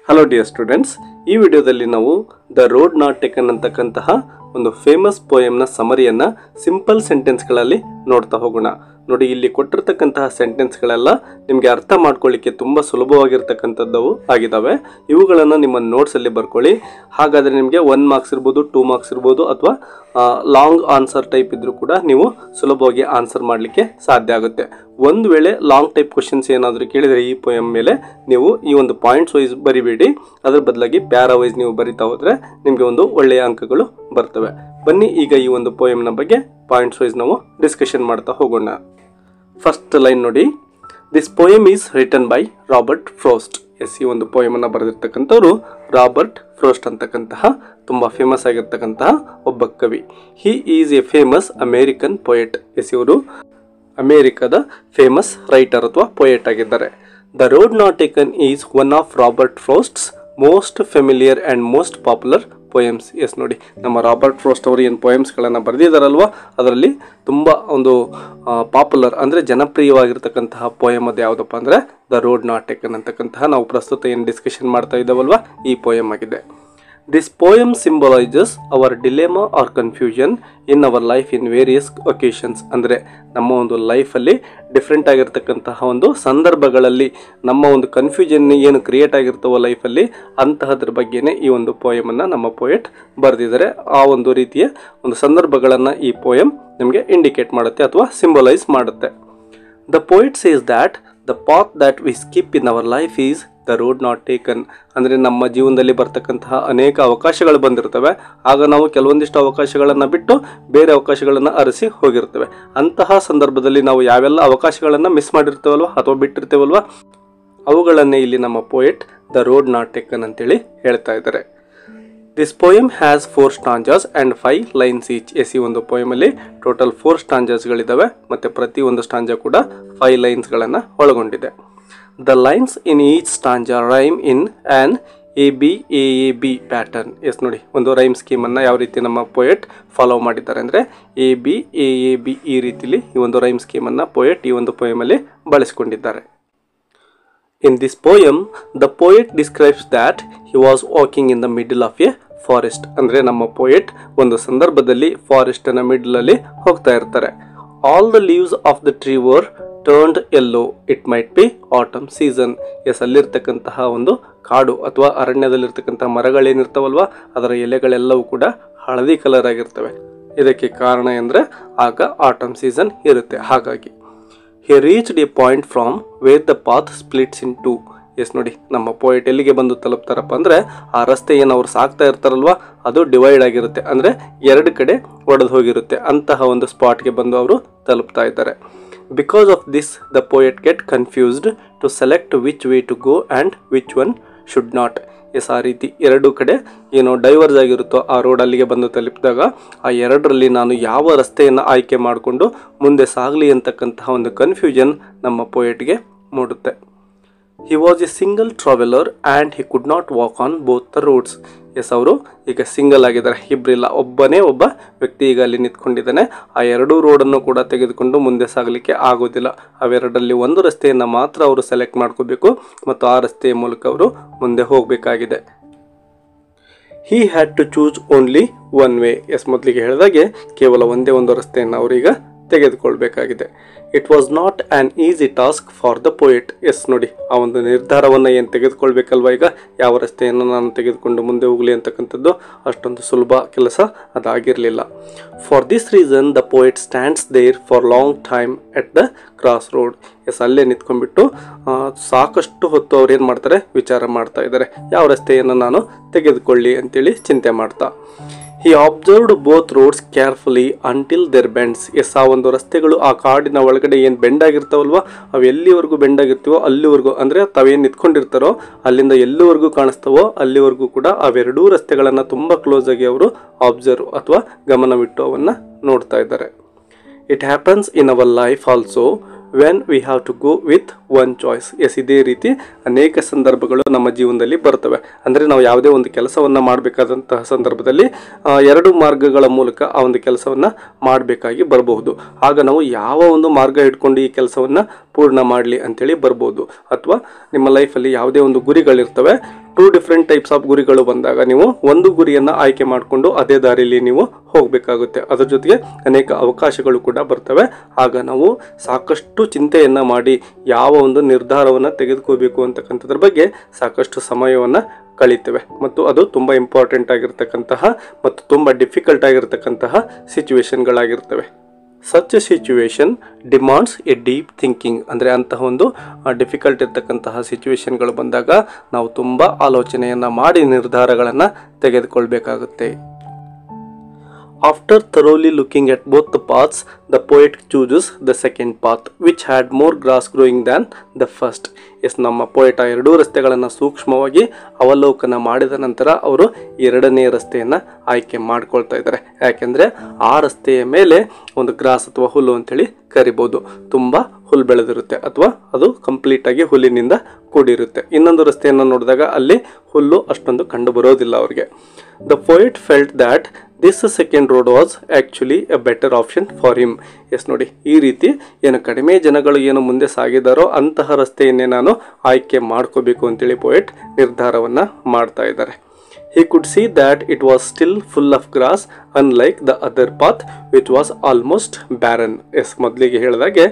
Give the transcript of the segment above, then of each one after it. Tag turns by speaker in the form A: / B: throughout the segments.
A: Hello dear students, ಈ ವಿಡಿಯೋದಲ್ಲಿ ನಾವು ದ ರೋಡ್ ನಾಟ್ ಟೇಕನ್ ಅಂತಕ್ಕಂತಹ ಒಂದು ಫೇಮಸ್ ಪೋಯಮ್ನ ಸಮರಿಯನ್ನು ಸಿಂಪಲ್ ಸೆಂಟೆನ್ಸ್ಗಳಲ್ಲಿ ನೋಡ್ತಾ ಹೋಗೋಣ. ನೋಡಿ, ಇಲ್ಲಿ ಕೊಟ್ಟಿರ್ತಕ್ಕಂತಹ ಸೆಂಟೆನ್ಸ್ಗಳೆಲ್ಲ ನಿಮಗೆ ಅರ್ಥ ಮಾಡ್ಕೊಳ್ಳಿಕ್ಕೆ ತುಂಬ ಸುಲಭವಾಗಿರ್ತಕ್ಕಂಥದ್ದವು ಆಗಿದ್ದಾವೆ. ಇವುಗಳನ್ನು ನಿಮ್ಮ ನೋಟ್ಸಲ್ಲಿ ಬರ್ಕೊಳ್ಳಿ. ಹಾಗಾದರೆ ನಿಮಗೆ 1 ಮಾರ್ಕ್ಸ್ ಇರ್ಬೋದು, 2 ಮಾರ್ಕ್ಸ್ ಇರ್ಬೋದು, ಅಥವಾ ಲಾಂಗ್ ಆನ್ಸರ್ ಟೈಪ್ ಇದ್ರೂ ಕೂಡ ನೀವು ಸುಲಭವಾಗಿ ಆನ್ಸರ್ ಮಾಡಲಿಕ್ಕೆ ಸಾಧ್ಯ ಆಗುತ್ತೆ. ಒಂದು ವೇಳೆ ಲಾಂಗ್ ಟೈಪ್ ಕ್ವಶನ್ಸ್ ಏನಾದರೂ ಕೇಳಿದರೆ ಈ ಪೋಯಮ್ ಮೇಲೆ ನೀವು ಈ ಒಂದು ಪಾಯಿಂಟ್ಸ್ ವೈಸ್ ಬರಿಬೇಡಿ, ಅದರ ಬದಲಾಗಿ ಪ್ಯಾರಾ ವೈಸ್ ನೀವು ಬರಿತಾ ಹೋದರೆ ನಿಮಗೆ ಒಂದು ಒಳ್ಳೆಯ ಅಂಕಗಳು ಬರ್ತವೆ. ಬನ್ನಿ ಈಗ ಈ ಒಂದು ಪೋಯಮ್ನ ಬಗ್ಗೆ ಪಾಯಿಂಟ್ಸ್ ವೈಸ್ ನಾವು ಡಿಸ್ಕಷನ್ ಮಾಡ್ತಾ ಹೋಗೋಣ. ಫಸ್ಟ್ ಲೈನ್ ನೋಡಿ, this poem is written by Robert Frost. ಈ ಒಂದು ಪೋಯಮನ್ನು ಬರೆದಿರ್ತಕ್ಕಂಥವ್ರು ರಾಬರ್ಟ್ ಫ್ರೋಸ್ಟ್ ಅಂತಕ್ಕಂತಹ ತುಂಬ ಫೇಮಸ್ ಆಗಿರ್ತಕ್ಕಂತಹ ಒಬ್ಬ ಕವಿ. He is a famous American poet. ಇವರು ಅಮೇರಿಕದ ಫೇಮಸ್ ರೈಟರ್ ಅಥವಾ ಪೊಯೆಟ್ ಆಗಿದ್ದಾರೆ. The road not taken is one of Robert Frost's most familiar and most popular poems. ನೋಡಿ, ನಮ್ಮ ರಾಬರ್ಟ್ ಫ್ರೋಸ್ಟ್ ಅವರು ಏನು ಪೊಯಮ್ಸ್ಗಳನ್ನು ಬರೆದಿದ್ದಾರಲ್ವ, ಅದರಲ್ಲಿ ತುಂಬ ಒಂದು ಪಾಪ್ಯುಲರ್ ಅಂದರೆ ಜನಪ್ರಿಯವಾಗಿರ್ತಕ್ಕಂತಹ ಪೊಯಮ್ ಅದು ಯಾವುದಪ್ಪ ಅಂದರೆ ದ ರೋಡ್ ನಾಟ್ ಟೇಕನ್ ಅಂತಕ್ಕಂತಹ ನಾವು ಪ್ರಸ್ತುತ ಏನು ಡಿಸ್ಕಷನ್ ಮಾಡ್ತಾ ಇದ್ದಾವಲ್ವ ಈ ಪೊಯಮ್ ಆಗಿದೆ. This poem symbolizes our dilemma or confusion in our life in various occasions. ಅಂದರೆ ನಮ್ಮ ಒಂದು ಲೈಫಲ್ಲಿ ಡಿಫ್ರೆಂಟ್ ಆಗಿರ್ತಕ್ಕಂತಹ ಒಂದು ಸಂದರ್ಭಗಳಲ್ಲಿ ನಮ್ಮ ಒಂದು ಕನ್ಫ್ಯೂಷನ್ ಏನು ಕ್ರಿಯೇಟ್ ಆಗಿರ್ತವೋ ಲೈಫಲ್ಲಿ ಅಂತಹದ್ರ ಬಗ್ಗೆನೇ ಈ ಒಂದು ಪೋಯಮನ್ನು ನಮ್ಮ ಪೊಯೆಟ್ ಬರೆದಿದ್ದಾರೆ. ಆ ಒಂದು ರೀತಿಯ ಒಂದು ಸಂದರ್ಭಗಳನ್ನು ಈ ಪೋಯಮ್ ನಮಗೆ ಇಂಡಿಕೇಟ್ ಮಾಡುತ್ತೆ ಅಥವಾ ಸಿಂಬಲೈಸ್ ಮಾಡುತ್ತೆ. The poet says that the path that we skip in our life is the road not taken. ಅಂದರೆ ನಮ್ಮ ಜೀವನದಲ್ಲಿ ಬರ್ತಕ್ಕಂತಹ ಅನೇಕ ಅವಕಾಶಗಳು ಬಂದಿರ್ತವೆ. ಆಗ ನಾವು ಕೆಲವೊಂದಿಷ್ಟು ಅವಕಾಶಗಳನ್ನು ಬಿಟ್ಟು ಬೇರೆ ಅವಕಾಶಗಳನ್ನು ಅರಸಿ ಹೋಗಿರ್ತೇವೆ. ಅಂತಹ ಸಂದರ್ಭದಲ್ಲಿ ನಾವು ಯಾವೆಲ್ಲ ಅವಕಾಶಗಳನ್ನು ಮಿಸ್ ಮಾಡಿರ್ತೇವಲ್ವ ಅಥವಾ ಬಿಟ್ಟಿರ್ತೇವಲ್ವ, ಅವುಗಳನ್ನೇ ಇಲ್ಲಿ ನಮ್ಮ poet the road not taken ಅಂತೇಳಿ ಹೇಳ್ತಾ ಇದ್ದಾರೆ. This poem has 4 stanzas and 5 lines each. ಈ ಒಂದು ಪೋಯಮಲ್ಲಿ ಟೋಟಲ್ 4 ಸ್ಟಾಂಜಾಸ್ಗಳಿದ್ದಾವೆ ಮತ್ತು ಪ್ರತಿ ಒಂದು ಸ್ಟಾಂಜಾ ಕೂಡ 5 ಲೈನ್ಸ್ಗಳನ್ನು ಒಳಗೊಂಡಿದೆ. The lines in each stanza rhyme in an ABAAB pattern. ನೋಡಿ, ಒಂದು ರೈಮ್ ಸ್ಕೀಮನ್ನು ಯಾವ ರೀತಿ ನಮ್ಮ ಪೊಯೆಟ್ ಫಾಲೋ ಮಾಡಿದ್ದಾರೆ ಅಂದರೆ ABAAB ಈ ರೀತಿಲಿ ಈ ಒಂದು ರೈಮ್ ಸ್ಕೀಮನ್ನು ಪೊಯೆಟ್ ಈ ಒಂದು ಪೊಯಮಲ್ಲಿ ಬಳಸಿಕೊಂಡಿದ್ದಾರೆ. In this poem, the poet describes that he was walking in the middle of a forest. ಅಂದರೆ ನಮ್ಮ ಪೊಯೆಟ್ ಒಂದು ಸಂದರ್ಭದಲ್ಲಿ ಫಾರೆಸ್ಟಿನ ಮಿಡ್ಲಲ್ಲಿ ಹೋಗ್ತಾ ಇರ್ತಾರೆ. All the leaves of the tree were turned yellow. It might be autumn season. ಅಲ್ಲಿರ್ತಕ್ಕಂತಹ ಒಂದು ಕಾಡು ಅಥವಾ ಅರಣ್ಯದಲ್ಲಿರ್ತಕ್ಕಂತಹ ಮರಗಳೇನಿರ್ತಾವಲ್ವ ಅದರ ಎಲೆಗಳೆಲ್ಲವೂ ಕೂಡ ಹಳದಿ ಕಲರ್ ಆಗಿರ್ತವೆ. ಇದಕ್ಕೆ ಕಾರಣ ಅಂದರೆ ಆಗ ಆಟಮ್ ಸೀಸನ್ ಇರುತ್ತೆ. ಹಾಗಾಗಿ he reached a point from where the path splits in two. ನೋಡಿ, ನಮ್ಮ ಪೊಯೆಟ್ ಎಲ್ಲಿಗೆ ಬಂದು ತಲುಪ್ತಾರಪ್ಪ ಅಂದರೆ ಆ ರಸ್ತೆ ಏನು ಅವ್ರು ಸಾಕ್ತಾ ಇರ್ತಾರಲ್ವ ಅದು ಡಿವೈಡ್ ಆಗಿರುತ್ತೆ, ಅಂದರೆ 2 ಕಡೆ ಒಡೆದು ಹೋಗಿರುತ್ತೆ. ಅಂತಹ ಒಂದು ಸ್ಪಾಟ್ಗೆ ಬಂದು ಅವರು ತಲುಪ್ತಾ ಇದ್ದಾರೆ. Because of this, the poet get confused to select which way to go and which one should not. ಆ ರೀತಿ 2 ಕಡೆ ಏನೋ ಡೈವರ್ಸ್ ಆಗಿರುತ್ತೋ ಆ ರೋಡ್ ಅಲ್ಲಿಗೆ ಬಂದು ತಲುಪಿದಾಗ ಆ 2ರಲ್ಲಿ ನಾನು ಯಾವ ರಸ್ತೆಯನ್ನು ಆಯ್ಕೆ ಮಾಡಿಕೊಂಡು ಮುಂದೆ ಸಾಗಲಿ ಅಂತಕ್ಕಂತಹ ಒಂದು ಕನ್ಫ್ಯೂಷನ್ ನಮ್ಮ ಪೊಯೆಟ್ಗೆ ಮೂಡುತ್ತೆ. He was a single traveler and he could not walk on both the roads. ಅವರು ಈಗ ಸಿಂಗಲ್ ಆಗಿದ್ದಾರೆ, ಇಬ್ಬರಿಲ್ಲ, ಒಬ್ಬನೇ ಒಬ್ಬ ವ್ಯಕ್ತಿ ಈಗ ಅಲ್ಲಿ ನಿಂತ್ಕೊಂಡಿದ್ದಾನೆ. ಆ 2 ರೋಡನ್ನು ಕೂಡ ತೆಗೆದುಕೊಂಡು ಮುಂದೆ ಸಾಗಲಿಕ್ಕೆ ಆಗೋದಿಲ್ಲ. ಅವೆರಡರಲ್ಲಿ ಒಂದು ರಸ್ತೆಯನ್ನು ಮಾತ್ರ ಅವರು ಸೆಲೆಕ್ಟ್ ಮಾಡ್ಕೋಬೇಕು ಮತ್ತು ಆ ರಸ್ತೆಯ ಮೂಲಕ ಅವರು ಮುಂದೆ ಹೋಗಬೇಕಾಗಿದೆ. He had to choose only one way. ಮೊದಲಿಗೆ ಹೇಳಿದಾಗೆ ಕೇವಲ ಒಂದೇ ಒಂದು ರಸ್ತೆಯನ್ನು ಅವರೀಗ ತೆಗೆದುಕೊಳ್ಬೇಕಾಗಿದೆ. It was not an easy task for the poet. ನೋಡಿ, ಆ ಒಂದು ನಿರ್ಧಾರವನ್ನು ಏನು ತೆಗೆದುಕೊಳ್ಬೇಕಲ್ವ, ಈಗ ಯಾವ ರಸ್ತೆಯನ್ನು ನಾನು ತೆಗೆದುಕೊಂಡು ಮುಂದೆ ಹೋಗಲಿ ಅಂತಕ್ಕಂಥದ್ದು ಅಷ್ಟೊಂದು ಸುಲಭ ಕೆಲಸ ಅದಾಗಿರಲಿಲ್ಲ. For this reason the poet stands there for long time at the cross road. ಅಲ್ಲೇ ನಿಂತ್ಕೊಂಡ್ಬಿಟ್ಟು ಸಾಕಷ್ಟು ಹೊತ್ತು ಅವ್ರು ಏನು ಮಾಡ್ತಾರೆ, ವಿಚಾರ ಮಾಡ್ತಾ ಇದ್ದಾರೆ ಯಾವ ರಸ್ತೆಯನ್ನು ನಾನು ತೆಗೆದುಕೊಳ್ಳಿ ಅಂತೇಳಿ ಚಿಂತೆ ಮಾಡ್ತಾ. He observed both roads carefully until their bends. ಆ ಒಂದು ರಸ್ತೆಗಳು ಆ ಕಾಡಿನ ಒಳಗಡೆ ಏನು ಬೆಂಡ್ ಆಗಿರ್ತಾವಲ್ವ ಅವು ಎಲ್ಲಿವರೆಗೂ ಬೆಂಡ್ ಆಗಿರ್ತೀವೋ ಅಲ್ಲಿವರೆಗೂ, ಅಂದರೆ ತಾವೇನು ನಿಂತ್ಕೊಂಡಿರ್ತಾರೋ ಅಲ್ಲಿಂದ ಎಲ್ಲಿವರೆಗೂ ಕಾಣಿಸ್ತಾವೋ ಅಲ್ಲಿವರೆಗೂ ಕೂಡ ಅವೆರಡೂ ರಸ್ತೆಗಳನ್ನು ತುಂಬ ಕ್ಲೋಸ್ ಆಗಿ ಅವರು ಅಬ್ಸರ್ವ್ ಅಥವಾ ಗಮನವಿಟ್ಟು ಅವನ್ನು ನೋಡ್ತಾ ಇದ್ದಾರೆ. It happens in our life also when we have to go with one choice. ಇದೇ ರೀತಿ ಅನೇಕ ಸಂದರ್ಭಗಳು ನಮ್ಮ ಜೀವನದಲ್ಲಿ ಬರ್ತವೆ. ಅಂದರೆ ನಾವು ಯಾವುದೇ ಒಂದು ಕೆಲಸವನ್ನು ಮಾಡಬೇಕಾದಂತಹ ಸಂದರ್ಭದಲ್ಲಿ 2 ಮಾರ್ಗಗಳ ಮೂಲಕ ಆ ಒಂದು ಕೆಲಸವನ್ನು ಮಾಡಬೇಕಾಗಿ ಬರಬಹುದು. ಆಗ ನಾವು ಯಾವ ಒಂದು ಮಾರ್ಗ ಇಟ್ಕೊಂಡು ಈ ಕೆಲಸವನ್ನು ಪೂರ್ಣ ಮಾಡಲಿ ಅಂತೇಳಿ ಬರ್ಬೋದು. ಅಥವಾ ನಿಮ್ಮ ಲೈಫಲ್ಲಿ ಯಾವುದೇ ಒಂದು ಗುರಿಗಳಿರ್ತವೆ, 2 ಡಿಫ್ರೆಂಟ್ ಟೈಪ್ಸ್ ಆಫ್ ಗುರಿಗಳು ಬಂದಾಗ ನೀವು ಒಂದು ಗುರಿಯನ್ನು ಆಯ್ಕೆ ಮಾಡಿಕೊಂಡು ಅದೇ ದಾರಿಯಲ್ಲಿ ನೀವು ಹೋಗಬೇಕಾಗುತ್ತೆ. ಅದರ ಜೊತೆಗೆ ಅನೇಕ ಅವಕಾಶಗಳು ಕೂಡ ಬರ್ತವೆ. ಆಗ ನಾವು ಸಾಕಷ್ಟು ಚಿಂತೆಯನ್ನು ಮಾಡಿ ಯಾವ ಒಂದು ನಿರ್ಧಾರವನ್ನು ತೆಗೆದುಕೋಬೇಕು ಅಂತಕ್ಕಂಥದ್ರ ಬಗ್ಗೆ ಸಾಕಷ್ಟು ಸಮಯವನ್ನು ಕಳೀತೇವೆ ಮತ್ತು ಅದು ತುಂಬ ಇಂಪಾರ್ಟೆಂಟ್ ಆಗಿರ್ತಕ್ಕಂತಹ ಮತ್ತು ತುಂಬ ಡಿಫಿಕಲ್ಟ್ ಆಗಿರ್ತಕ್ಕಂತಹ ಸಿಚುವೇಶನ್ಗಳಾಗಿರ್ತವೆ. Such situation demands a deep thinking. ಅಂದರೆ ಅಂತಹ ಒಂದು ಡಿಫಿಕಲ್ಟ್ ಇರ್ತಕ್ಕಂತಹ ಸಿಚುವೇಶನ್ಗಳು ಬಂದಾಗ ನಾವು ತುಂಬ ಆಲೋಚನೆಯನ್ನು ಮಾಡಿ ನಿರ್ಧಾರಗಳನ್ನು ತೆಗೆದುಕೊಳ್ಬೇಕಾಗುತ್ತೆ. After thoroughly looking at both the paths, the poet chooses the second path, which had more grass growing than the first. Yes, ನಮ್ಮ ಪೋಯಟ್ ಆ ಎರಡೂ ರಸ್ತೆಗಳನ್ನು ಸೂಕ್ಷ್ಮವಾಗಿ ಅವಲೋಕನ ಮಾಡಿದ ನಂತರ ಅವರು ಎರಡನೇ ರಸ್ತೆಯನ್ನು ಆಯ್ಕೆ ಮಾಡ್ಕೊಳ್ತಾ ಇದ್ದಾರೆ. ಯಾಕೆಂದರೆ ಆ ರಸ್ತೆಯ ಮೇಲೆ ಒಂದು ಗ್ರಾಸ್ ಅಥವಾ ಹುಲ್ಲು ಅಂತೇಳಿ ಕರಿಬೋದು, ತುಂಬ ಹುಲ್ಲು ಬೆಳೆದಿರುತ್ತೆ ಅಥವಾ ಅದು ಕಂಪ್ಲೀಟಾಗಿ ಹುಲ್ಲಿನಿಂದ ಕೂಡಿರುತ್ತೆ. ಇನ್ನೊಂದು ರಸ್ತೆಯನ್ನು ನೋಡಿದಾಗ ಅಲ್ಲಿ ಹುಲ್ಲು ಅಷ್ಟೊಂದು ಕಂಡು ಬರೋದಿಲ್ಲ ಅವರಿಗೆ. The poet felt that this second road was actually a better option for him. Yes ನೋಡಿ, ಈ ರೀತಿ ಏನು ಕಡಿಮೆ ಜನಗಳು ಏನು ಮುಂದೆ ಸಾಗಿದಾರೋ ಅಂತಹ ರಸ್ತೆಯನ್ನೇ ನಾನು ಆಯ್ಕೆ ಮಾಡ್ಕೋಬೇಕು ಅಂತೇಳಿ ಪೋಯಟ್ ನಿರ್ಧಾರವನ್ನು ಮಾಡ್ತಾ ಇದ್ದಾರೆ. He could see that it was still full of grass, unlike the other path which was almost barren. Yes, ಮೊದಲಿಗೆ ಹೇಳಿದಾಗೆ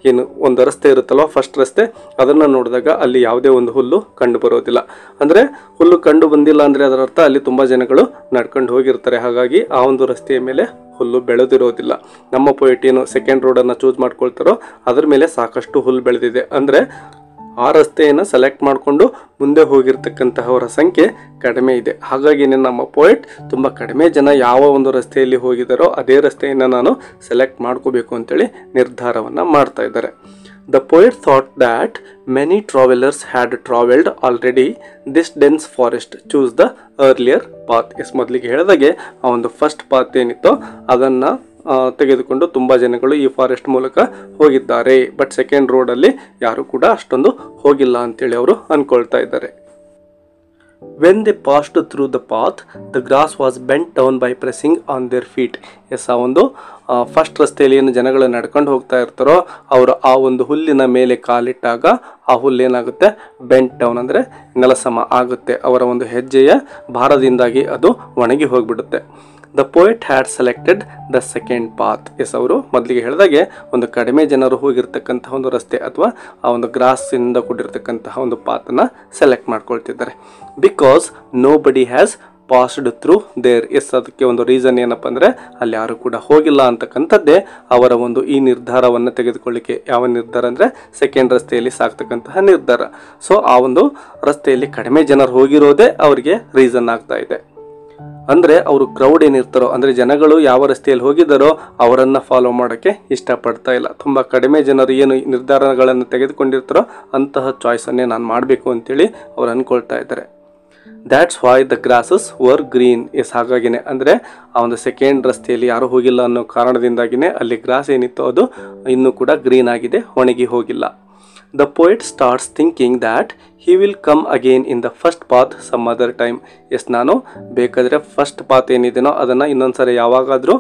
A: ಏನು ಒಂದು ರಸ್ತೆ ಇರುತ್ತಲ್ವ, ಫಸ್ಟ್ ರಸ್ತೆ, ಅದನ್ನು ನೋಡಿದಾಗ ಅಲ್ಲಿ ಯಾವುದೇ ಒಂದು ಹುಲ್ಲು ಕಂಡು ಬರೋದಿಲ್ಲ. ಅಂದರೆ ಹುಲ್ಲು ಕಂಡು ಬಂದಿಲ್ಲ ಅಂದರೆ ಅದರ ಅರ್ಥ ಅಲ್ಲಿ ತುಂಬ ಜನಗಳು ನಡ್ಕೊಂಡು ಹೋಗಿರ್ತಾರೆ. ಹಾಗಾಗಿ ಆ ಒಂದು ರಸ್ತೆಯ ಮೇಲೆ ಹುಲ್ಲು ಬೆಳೆದಿರೋದಿಲ್ಲ. ನಮ್ಮ ಪೋಯಟ್ ಏನು ಸೆಕೆಂಡ್ ರೋಡನ್ನು ಚೂಸ್ ಮಾಡ್ಕೊಳ್ತಾರೋ ಅದರ ಮೇಲೆ ಸಾಕಷ್ಟು ಹುಲ್ಲು ಬೆಳೆದಿದೆ. ಅಂದರೆ ಆ ರಸ್ತೆಯನ್ನು ಸೆಲೆಕ್ಟ್ ಮಾಡಿಕೊಂಡು ಮುಂದೆ ಹೋಗಿರ್ತಕ್ಕಂತಹವರ ಸಂಖ್ಯೆ ಕಡಿಮೆ ಇದೆ. ಹಾಗಾಗಿ ನಮ್ಮ ಪೋಯಟ್ ತುಂಬ ಕಡಿಮೆ ಜನ ಯಾವ ಒಂದು ರಸ್ತೆಯಲ್ಲಿ ಹೋಗಿದ್ದಾರೋ ಅದೇ ರಸ್ತೆಯನ್ನು ನಾನು ಸೆಲೆಕ್ಟ್ ಮಾಡ್ಕೋಬೇಕು ಅಂತೇಳಿ ನಿರ್ಧಾರವನ್ನು ಮಾಡ್ತಾ ಇದ್ದಾರೆ. The poet thought that many travelers had traveled already this dense forest. Choose the earlier path. Yes, ಮೊದಲಿಗೆ ಹೇಳಿದಾಗೆ ಆ ಒಂದು ಫಸ್ಟ್ ಪಾತ್ ಏನಿತ್ತೋ ಅದನ್ನು ತೆಗೆದುಕೊಂಡು ತುಂಬ ಜನಗಳು ಈ ಫಾರೆಸ್ಟ್ ಮೂಲಕ ಹೋಗಿದ್ದಾರೆ. ಬಟ್ ಸೆಕೆಂಡ್ ರೋಡಲ್ಲಿ ಯಾರು ಕೂಡ ಅಷ್ಟೊಂದು ಹೋಗಿಲ್ಲ ಅಂತೇಳಿ ಅವರು ಅಂದ್ಕೊಳ್ತಾ ಇದ್ದಾರೆ. When they passed through the path, the grass was bent down by pressing on their feet. Yes, ಆ ಒಂದು ಫಸ್ಟ್ ರಸ್ತೆಯಲ್ಲಿ ಏನು ಜನಗಳು ನಡ್ಕೊಂಡು ಹೋಗ್ತಾ ಇರ್ತಾರೋ ಅವರು ಆ ಒಂದು ಹುಲ್ಲಿನ ಮೇಲೆ ಕಾಲಿಟ್ಟಾಗ ಆ ಹುಲ್ಲು ಏನಾಗುತ್ತೆ, ಬೆಂಟ್ ಡೌನ್ ಅಂದರೆ ನೆಲಸಮ ಆಗುತ್ತೆ. ಅವರ ಒಂದು ಹೆಜ್ಜೆಯ ಭಾರದಿಂದಾಗಿ ಅದು ಒಣಗಿ ಹೋಗಿಬಿಡುತ್ತೆ. The poet had selected the second path. Yes, ಅವರು ಮೊದಲಿಗೆ ಹೇಳಿದಾಗೆ ಒಂದು ಕಡಿಮೆ ಜನರು ಹೋಗಿರ್ತಕ್ಕಂತಹ ಒಂದು ರಸ್ತೆ ಅಥವಾ ಆ ಒಂದು ಗ್ರಾಸಿಂದ ಕೂಡಿರ್ತಕ್ಕಂತಹ ಒಂದು ಪಾತನ್ನು ಸೆಲೆಕ್ಟ್ ಮಾಡ್ಕೊಳ್ತಿದ್ದಾರೆ. Because nobody has passed through there. Yes, ಅದಕ್ಕೆ ಒಂದು ರೀಸನ್ ಏನಪ್ಪ ಅಂದರೆ ಅಲ್ಲಿ ಯಾರು ಕೂಡ ಹೋಗಿಲ್ಲ ಅಂತಕ್ಕಂಥದ್ದೇ ಅವರ ಒಂದು ಈ ನಿರ್ಧಾರವನ್ನು ತೆಗೆದುಕೊಳ್ಳಿಕ್ಕೆ. ಯಾವ ನಿರ್ಧಾರ ಅಂದರೆ ಸೆಕೆಂಡ್ ರಸ್ತೆಯಲ್ಲಿ ಸಾಕ್ತಕ್ಕಂತಹ ನಿರ್ಧಾರ. ಸೊ ಆ ಒಂದು ರಸ್ತೆಯಲ್ಲಿ ಕಡಿಮೆ ಜನರು ಹೋಗಿರೋದೇ ಅವರಿಗೆ ರೀಸನ್ ಆಗ್ತಾ ಇದೆ. ಅಂದರೆ ಅವರು ಕ್ರೌಡ್ ಏನಿರ್ತಾರೋ, ಅಂದರೆ ಜನಗಳು ಯಾವ ರಸ್ತೆಯಲ್ಲಿ ಹೋಗಿದ್ದಾರೋ ಅವರನ್ನು ಫಾಲೋ ಮಾಡೋಕ್ಕೆ ಇಷ್ಟಪಡ್ತಾ ಇಲ್ಲ. ತುಂಬ ಕಡಿಮೆ ಜನರು ಏನು ನಿರ್ಧಾರಗಳನ್ನು ತೆಗೆದುಕೊಂಡಿರ್ತಾರೋ ಅಂತಹ ಚಾಯ್ಸನ್ನೇ ನಾನು ಮಾಡಬೇಕು ಅಂತೇಳಿ ಅವ್ರು ಅಂದ್ಕೊಳ್ತಾ ಇದ್ದಾರೆ. That's why the grasses were green. Yes, ಹಾಗಾಗಿನೇ ಅಂದರೆ ಆ ಒಂದು ಸೆಕೆಂಡ್ ರಸ್ತೆಯಲ್ಲಿ ಯಾರು ಹೋಗಿಲ್ಲ ಅನ್ನೋ ಕಾರಣದಿಂದಾಗಿನೇ ಅಲ್ಲಿ ಗ್ರಾಸ್ ಏನಿತ್ತು ಅದು ಇನ್ನೂ ಕೂಡ ಗ್ರೀನ್ ಆಗಿದೆ, ಒಣಗಿ ಹೋಗಿಲ್ಲ. The poet starts thinking that he will come again in the first path some other time. Yes, ನಾನು ಬೇಕಾದರೆ ಫಸ್ಟ್ ಪಾತ್ ಏನಿದೆನೋ ಅದನ್ನು ಇನ್ನೊಂದ್ಸರಿ ಯಾವಾಗಾದರೂ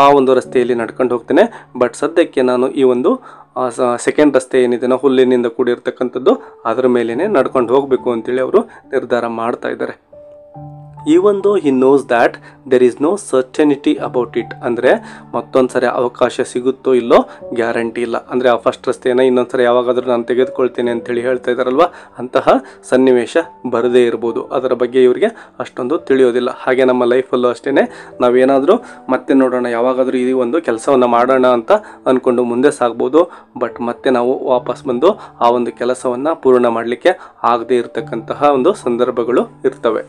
A: ಆ ಒಂದು ರಸ್ತೆಯಲ್ಲಿ ನಡ್ಕೊಂಡು ಹೋಗ್ತೇನೆ. ಬಟ್ ಸದ್ಯಕ್ಕೆ ನಾನು ಈ ಒಂದು ಸೆಕೆಂಡ್ ರಸ್ತೆ ಏನಿದೆನೋ ಹುಲ್ಲಿನಿಂದ ಕೂಡಿರ್ತಕ್ಕಂಥದ್ದು ಅದರ ಮೇಲೇ ನಡ್ಕೊಂಡು ಹೋಗಬೇಕು ಅಂತೇಳಿ ಅವರು ನಿರ್ಧಾರ ಮಾಡ್ತಾ ಇದ್ದಾರೆ. Even though he knows that there is no certainty about it. ಅಂದರೆ ಮತ್ತೊಂದು ಸರಿ ಅವಕಾಶ ಸಿಗುತ್ತೋ ಇಲ್ಲೋ ಗ್ಯಾರಂಟಿ ಇಲ್ಲ. ಅಂದರೆ ಆ ಫಸ್ಟ್ ರಸ್ತೆಯನ್ನು ಇನ್ನೊಂದು ಸರಿ ಯಾವಾಗಾದರೂ ನಾನು ತೆಗೆದುಕೊಳ್ತೇನೆ ಅಂತೇಳಿ ಹೇಳ್ತಾ ಇದ್ದಾರಲ್ವ, ಅಂತಹ ಸನ್ನಿವೇಶ ಬರದೇ ಇರ್ಬೋದು. ಅದರ ಬಗ್ಗೆ ಇವರಿಗೆ ಅಷ್ಟೊಂದು ತಿಳಿಯೋದಿಲ್ಲ. ಹಾಗೆ ನಮ್ಮ ಲೈಫಲ್ಲೂ ಅಷ್ಟೇ, ನಾವೇನಾದರೂ ಮತ್ತೆ ನೋಡೋಣ, ಯಾವಾಗಾದರೂ ಈ ಒಂದು ಕೆಲಸವನ್ನು ಮಾಡೋಣ ಅಂತ ಅಂದ್ಕೊಂಡು ಮುಂದೆ ಸಾಗ್ಬೋದು. ಬಟ್ ಮತ್ತೆ ನಾವು ವಾಪಸ್ ಬಂದು ಆ ಒಂದು ಕೆಲಸವನ್ನು ಪೂರ್ಣ ಮಾಡಲಿಕ್ಕೆ ಆಗದೇ ಇರತಕ್ಕಂತಹ ಒಂದು ಸಂದರ್ಭಗಳು ಇರ್ತವೆ.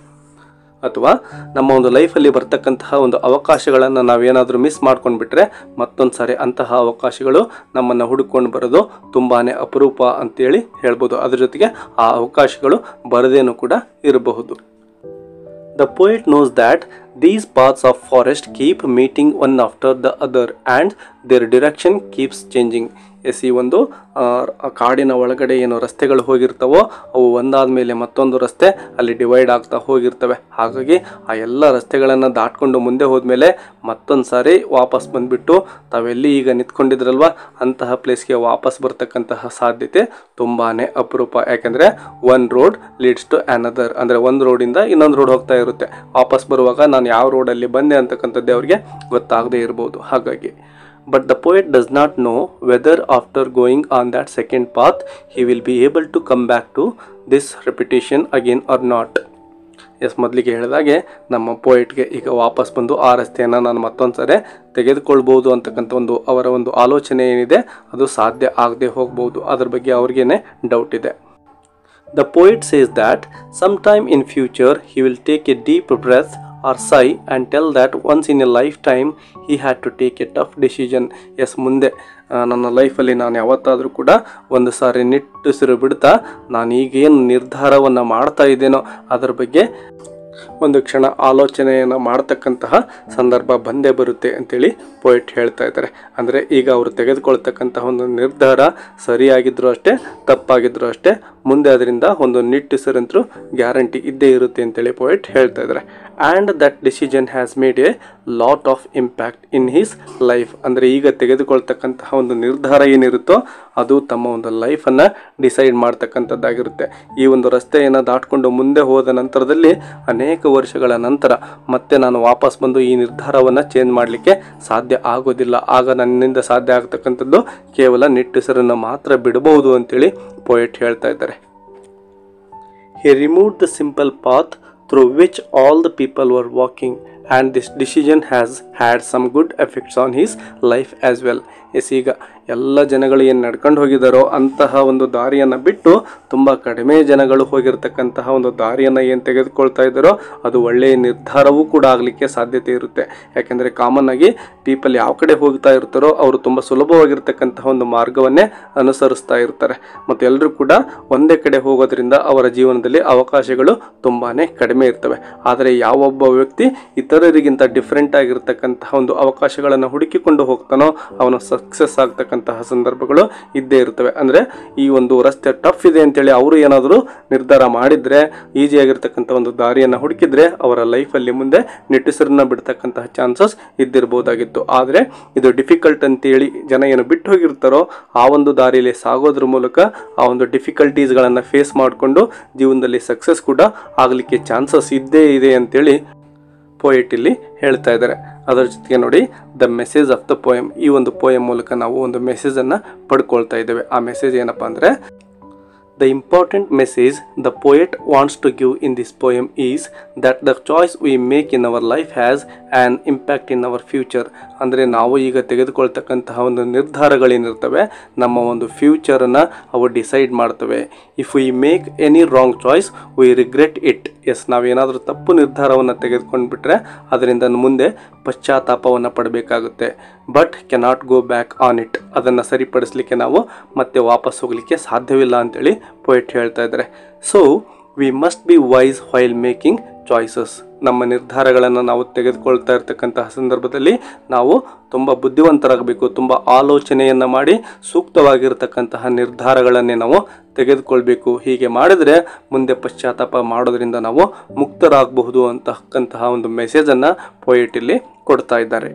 A: ಅಥವಾ ನಮ್ಮ ಒಂದು ಲೈಫಲ್ಲಿ ಬರ್ತಕ್ಕಂತಹ ಒಂದು ಅವಕಾಶಗಳನ್ನು ನಾವೇನಾದರೂ ಮಿಸ್ ಮಾಡ್ಕೊಂಡ್ಬಿಟ್ರೆ ಮತ್ತೊಂದು ಸಾರಿ ಅಂತಹ ಅವಕಾಶಗಳು ನಮ್ಮನ್ನು ಹುಡುಕೊಂಡು ಬರೋದು ತುಂಬಾ ಅಪರೂಪ ಅಂತೇಳಿ ಹೇಳ್ಬೋದು. ಅದ್ರ ಜೊತೆಗೆ ಆ ಅವಕಾಶಗಳು ಬರದೇನೂ ಕೂಡ ಇರಬಹುದು. The poet knows that these paths of forest keep meeting one after the other and their direction keeps changing. Yes ಈ ಒಂದು ಕಾಡಿನ ಒಳಗಡೆ ಏನು ರಸ್ತೆಗಳು ಹೋಗಿರ್ತವೋ ಅವು ಒಂದಾದ ಮೇಲೆ ಮತ್ತೊಂದು ರಸ್ತೆ ಅಲ್ಲಿ ಡಿವೈಡ್ ಆಗ್ತಾ ಹೋಗಿರ್ತವೆ. ಹಾಗಾಗಿ ಆ ಎಲ್ಲ ರಸ್ತೆಗಳನ್ನು ದಾಟ್ಕೊಂಡು ಮುಂದೆ ಹೋದ್ಮೇಲೆ ಮತ್ತೊಂದು ಸಾರಿ ವಾಪಸ್ ಬಂದುಬಿಟ್ಟು ತಾವೆಲ್ಲಿ ಈಗ ನಿಂತ್ಕೊಂಡಿದ್ರಲ್ವ ಅಂತಹ ಪ್ಲೇಸ್ಗೆ ವಾಪಸ್ ಬರ್ತಕ್ಕಂತಹ ಸಾಧ್ಯತೆ ತುಂಬಾ ಅಪರೂಪ. ಯಾಕೆಂದರೆ one road leads to another, ಅಂದರೆ ಒಂದು ರೋಡಿಂದ ಇನ್ನೊಂದು ರೋಡ್ ಹೋಗ್ತಾ ಇರುತ್ತೆ. ವಾಪಸ್ ಬರುವಾಗ ನಾನು ಯಾವ ರೋಡಲ್ಲಿ ಬಂದೆ ಅಂತಕ್ಕಂಥದ್ದೇ ಅವ್ರಿಗೆ ಗೊತ್ತಾಗದೇ ಇರ್ಬೋದು. ಹಾಗಾಗಿ but the poet does not know whether after going on that second path he will be able to come back to this repetition again or not. Yes, ಮೊದಲಿಗೆ ಹೇಳಿದಾಗೆ ನಮ್ಮ ಪೋಯಿಟ್ಗೆ ಈಗ ವಾಪಸ್ ಬಂದು ಆ ರಸ್ತೆಯನ್ನು ನಾನು ಮತ್ತೊಂದು ಸರಿ ತೆಗೆದುಕೊಳ್ಬೋದು ಅಂತಕ್ಕಂಥ ಅವರ ಒಂದು ಆಲೋಚನೆ ಏನಿದೆ ಅದು ಸಾಧ್ಯ ಆಗದೆ ಹೋಗ್ಬೋದು. ಅದ್ರ ಬಗ್ಗೆ ಅವ್ರಿಗೇನೆ ಡೌಟ್ ಇದೆ. The poet says that sometime in future he will take a deep breath or sigh and tell that once in a lifetime he had to take a tough decision. Yes, ಮುಂದೆ ನನ್ನ ಲೈಫಲ್ಲಿ ನಾನು ಯಾವತ್ತಾದರೂ ಕೂಡ ಒಂದು ಸಾರಿ ನಿಟ್ಟುಸಿರು ಬಿಡ್ತಾ ನಾನು ಈಗೇನು ನಿರ್ಧಾರವನ್ನು ಮಾಡ್ತಾ ಇದ್ದೇನೋ ಅದರ ಬಗ್ಗೆ ಒಂದು ಕ್ಷಣ ಆಲೋಚನೆಯನ್ನು ಮಾಡ್ತಕ್ಕಂತಹ ಸಂದರ್ಭ ಬಂದೇ ಬರುತ್ತೆ ಅಂತೇಳಿ ಪೋಯಿಟ್ ಹೇಳ್ತಾ ಇದ್ದಾರೆ. ಅಂದರೆ ಈಗ ಅವರು ತೆಗೆದುಕೊಳ್ತಕ್ಕಂತಹ ಒಂದು ನಿರ್ಧಾರ ಸರಿಯಾಗಿದ್ದರೂ ಅಷ್ಟೇ ತಪ್ಪಾಗಿದ್ದರೂ ಅಷ್ಟೇ ಮುಂದೆ ಅದರಿಂದ ಒಂದು ನಿಟ್ಟುಸಿರಂತರೂ ಗ್ಯಾರಂಟಿ ಇದ್ದೇ ಇರುತ್ತೆ ಅಂತೇಳಿ ಪೋಯಿಟ್ ಹೇಳ್ತಾ ಇದ್ದಾರೆ. And that decision has made A lot of impact in his life. ಅಂದರೆ ಈಗ ತೆಗೆದುಕೊಳ್ತಕ್ಕಂತಹ ಒಂದು ನಿರ್ಧಾರ ಏನಿರುತ್ತೋ ಅದು ತಮ್ಮ ಒಂದು ಲೈಫನ್ನು ಡಿಸೈಡ್ ಮಾಡ್ತಕ್ಕಂಥದ್ದಾಗಿರುತ್ತೆ. ಈ ಒಂದು ರಸ್ತೆಯನ್ನು ದಾಟ್ಕೊಂಡು ಮುಂದೆ ಹೋದ ನಂತರದಲ್ಲಿ ಅನೇಕ ವರ್ಷಗಳ ನಂತರ ಮತ್ತೆ ನಾನು ವಾಪಸ್ ಬಂದು ಈ ನಿರ್ಧಾರವನ್ನು ಚೇಂಜ್ ಮಾಡಲಿಕ್ಕೆ ಸಾಧ್ಯ ಆಗೋದಿಲ್ಲ. ಆಗ ನನ್ನಿಂದ ಸಾಧ್ಯ ಆಗ್ತಕ್ಕಂಥದ್ದು ಕೇವಲ ನಿಟ್ಟುಸಿರನ್ನು ಮಾತ್ರ ಬಿಡಬಹುದು ಅಂತೇಳಿ ಪೋಯೆಟ್ ಹೇಳ್ತಾ ಇದ್ದಾರೆ. He removed the simple path through which all the people were walking and this decision has had some good effects on his life as well. Yes, ಈಗ ಎಲ್ಲ ಜನಗಳು ಏನು ನಡ್ಕೊಂಡು ಹೋಗಿದ್ದಾರೋ ಅಂತಹ ಒಂದು ದಾರಿಯನ್ನು ಬಿಟ್ಟು ತುಂಬ ಕಡಿಮೆ ಜನಗಳು ಹೋಗಿರ್ತಕ್ಕಂತಹ ಒಂದು ದಾರಿಯನ್ನು ಏನು ತೆಗೆದುಕೊಳ್ತಾ ಇದ್ದಾರೋ ಅದು ಒಳ್ಳೆಯ ನಿರ್ಧಾರವೂ ಕೂಡ ಆಗಲಿಕ್ಕೆ ಸಾಧ್ಯತೆ ಇರುತ್ತೆ. ಯಾಕೆಂದರೆ ಕಾಮನ್ ಆಗಿ ಪೀಪಲ್ ಯಾವ ಕಡೆ ಹೋಗ್ತಾ ಇರ್ತಾರೋ ಅವರು ತುಂಬ ಸುಲಭವಾಗಿರ್ತಕ್ಕಂತಹ ಒಂದು ಮಾರ್ಗವನ್ನೇ ಅನುಸರಿಸ್ತಾ ಇರ್ತಾರೆ. ಮತ್ತು ಎಲ್ಲರೂ ಕೂಡ ಒಂದೇ ಕಡೆ ಹೋಗೋದ್ರಿಂದ ಅವರ ಜೀವನದಲ್ಲಿ ಅವಕಾಶಗಳು ತುಂಬಾ ಕಡಿಮೆ ಇರ್ತವೆ. ಆದರೆ ಯಾವೊಬ್ಬ ವ್ಯಕ್ತಿ ಇತರರಿಗಿಂತ ಡಿಫ್ರೆಂಟ್ ಆಗಿರ್ತಕ್ಕಂತಹ ಒಂದು ಅವಕಾಶಗಳನ್ನು ಹುಡುಕಿಕೊಂಡು ಹೋಗ್ತಾನೋ ಅವನು ಸಕ್ಸಸ್ ಆಗ್ತಕ್ಕಂತಹ ಸಂದರ್ಭಗಳು ಇದ್ದೇ ಇರ್ತವೆ. ಅಂದರೆ ಈ ಒಂದು ರಸ್ತೆ ಟಫ್ ಇದೆ ಅಂತೇಳಿ ಅವರು ಏನಾದರೂ ನಿರ್ಧಾರ ಮಾಡಿದರೆ, ಈಸಿಯಾಗಿರ್ತಕ್ಕಂಥ ಒಂದು ದಾರಿಯನ್ನು ಹುಡುಕಿದ್ರೆ ಅವರ ಲೈಫಲ್ಲಿ ಮುಂದೆ ನಿಟ್ಟುಸಿರನ್ನ ಬಿಡ್ತಕ್ಕಂತಹ ಚಾನ್ಸಸ್ ಇದ್ದಿರ್ಬೋದಾಗಿತ್ತು. ಆದರೆ ಇದು ಡಿಫಿಕಲ್ಟ್ ಅಂತೇಳಿ ಜನ ಏನು ಬಿಟ್ಟು ಹೋಗಿರ್ತಾರೋ ಆ ಒಂದು ದಾರಿಯಲ್ಲಿ ಸಾಗೋದ್ರ ಮೂಲಕ ಆ ಒಂದು ಡಿಫಿಕಲ್ಟೀಸ್ಗಳನ್ನು ಫೇಸ್ ಮಾಡಿಕೊಂಡು ಜೀವನದಲ್ಲಿ ಸಕ್ಸಸ್ ಕೂಡ ಆಗಲಿಕ್ಕೆ ಚಾನ್ಸಸ್ ಇದ್ದೇ ಇದೆ ಅಂತೇಳಿ ಪೋಯೆಟ್ ಇಲ್ಲಿ ಹೇಳ್ತಾ ಇದ್ದಾರೆ. ಅದರ ಜೊತೆಗೆ ನೋಡಿ, the message of the poem, ಈ ಒಂದು ಪೋಯಮ್ ಮೂಲಕ ನಾವು ಒಂದು ಮೆಸೇಜನ್ನು ಪಡ್ಕೊಳ್ತಾ ಇದ್ದೇವೆ. ಆ ಮೆಸೇಜ್ ಏನಪ್ಪ ಅಂದರೆ, the important message the poet wants to give in this poem is that the choice we make in our life has an impact in our future. ಅಂದರೆ ನಾವು ಈಗ ತೆಗೆದುಕೊಳ್ತಕ್ಕಂತಹ ಒಂದು ನಿರ್ಧಾರಗಳೇನಿರ್ತವೆ ನಮ್ಮ ಒಂದು ಫ್ಯೂಚರನ್ನು ಅವು ಡಿಸೈಡ್ ಮಾಡ್ತವೆ. If we make any wrong choice we regret it. Yes, ನಾವೇನಾದರೂ ತಪ್ಪು ನಿರ್ಧಾರವನ್ನು ತೆಗೆದುಕೊಂಡ್ಬಿಟ್ರೆ ಅದರಿಂದ ಮುಂದೆ ಪಶ್ಚಾತ್ತಾಪವನ್ನು ಪಡಬೇಕಾಗುತ್ತೆ. But cannot go back on it. ಅದನ್ನು ಸರಿಪಡಿಸಲಿಕ್ಕೆ ನಾವು ಮತ್ತೆ ವಾಪಸ್ ಹೋಗಲಿಕ್ಕೆ ಸಾಧ್ಯವಿಲ್ಲ ಅಂತೇಳಿ ಪೋಯೆಟ್ ಹೇಳ್ತಾ ಇದ್ದಾರೆ. So we must be wise while making choices. ನಮ್ಮ ನಿರ್ಧಾರಗಳನ್ನು ನಾವು ತೆಗೆದುಕೊಳ್ತಾ ಇರ್ತಕ್ಕಂತಹ ಸಂದರ್ಭದಲ್ಲಿ ನಾವು ತುಂಬ ಬುದ್ಧಿವಂತರಾಗಬೇಕು. ತುಂಬ ಆಲೋಚನೆಯನ್ನು ಮಾಡಿ ಸೂಕ್ತವಾಗಿರ್ತಕ್ಕಂತಹ ನಿರ್ಧಾರಗಳನ್ನೇ ನಾವು ತೆಗೆದುಕೊಳ್ಬೇಕು. ಹೀಗೆ ಮಾಡಿದರೆ ಮುಂದೆ ಪಶ್ಚಾತ್ತಾಪ ಮಾಡೋದ್ರಿಂದ ನಾವು ಮುಕ್ತರಾಗಬಹುದು ಅಂತಕ್ಕಂತಹ ಒಂದು ಮೆಸೇಜನ್ನು ಪೋಯೆಟ್ ಇಲ್ಲಿ ಕೊಡ್ತಾ ಇದ್ದಾರೆ.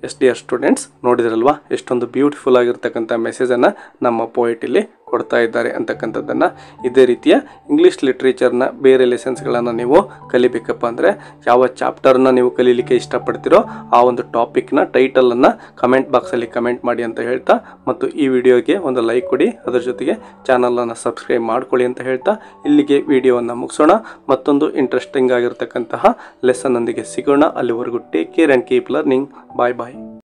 A: ಎಸ್ ಡಿಯರ್ ಸ್ಟೂಡೆಂಟ್ಸ್, ನೋಡಿದ್ರಲ್ವಾ ಎಷ್ಟೊಂದು ಬ್ಯೂಟಿಫುಲ್ ಆಗಿರ್ತಕ್ಕಂಥ ಮೆಸೇಜನ್ನು ನಮ್ಮ ಪೋಯೆಟ್ ಇಲ್ಲಿ ಕೊಡ್ತಾ ಇದ್ದಾರೆ ಅಂತಕ್ಕಂಥದ್ದನ್ನು. ಇದೇ ರೀತಿಯ ಇಂಗ್ಲೀಷ್ ಲಿಟ್ರೇಚರ್ನ ಬೇರೆ ಲೆಸನ್ಸ್ಗಳನ್ನು ನೀವು ಕಲಿಬೇಕಪ್ಪ ಅಂದರೆ ಯಾವ ಚಾಪ್ಟರ್ನ ನೀವು ಕಲೀಲಿಕ್ಕೆ ಇಷ್ಟಪಡ್ತೀರೋ ಆ ಒಂದು ಟಾಪಿಕ್ನ ಟೈಟಲನ್ನು ಕಮೆಂಟ್ ಬಾಕ್ಸಲ್ಲಿ ಕಮೆಂಟ್ ಮಾಡಿ ಅಂತ ಹೇಳ್ತಾ, ಮತ್ತು ಈ ವಿಡಿಯೋಗೆ ಒಂದು ಲೈಕ್ ಕೊಡಿ, ಅದರ ಜೊತೆಗೆ ಚಾನಲನ್ನು ಸಬ್ಸ್ಕ್ರೈಬ್ ಮಾಡ್ಕೊಳ್ಳಿ ಅಂತ ಹೇಳ್ತಾ ಇಲ್ಲಿಗೆ ವಿಡಿಯೋವನ್ನು ಮುಗಿಸೋಣ. ಮತ್ತೊಂದು ಇಂಟ್ರೆಸ್ಟಿಂಗ್ ಆಗಿರ್ತಕ್ಕಂತಹ ಲೆಸನ್ನೊಂದಿಗೆ ಸಿಗೋಣ. ಅಲ್ಲಿವರೆಗೂ take care and keep learning. Bye bye.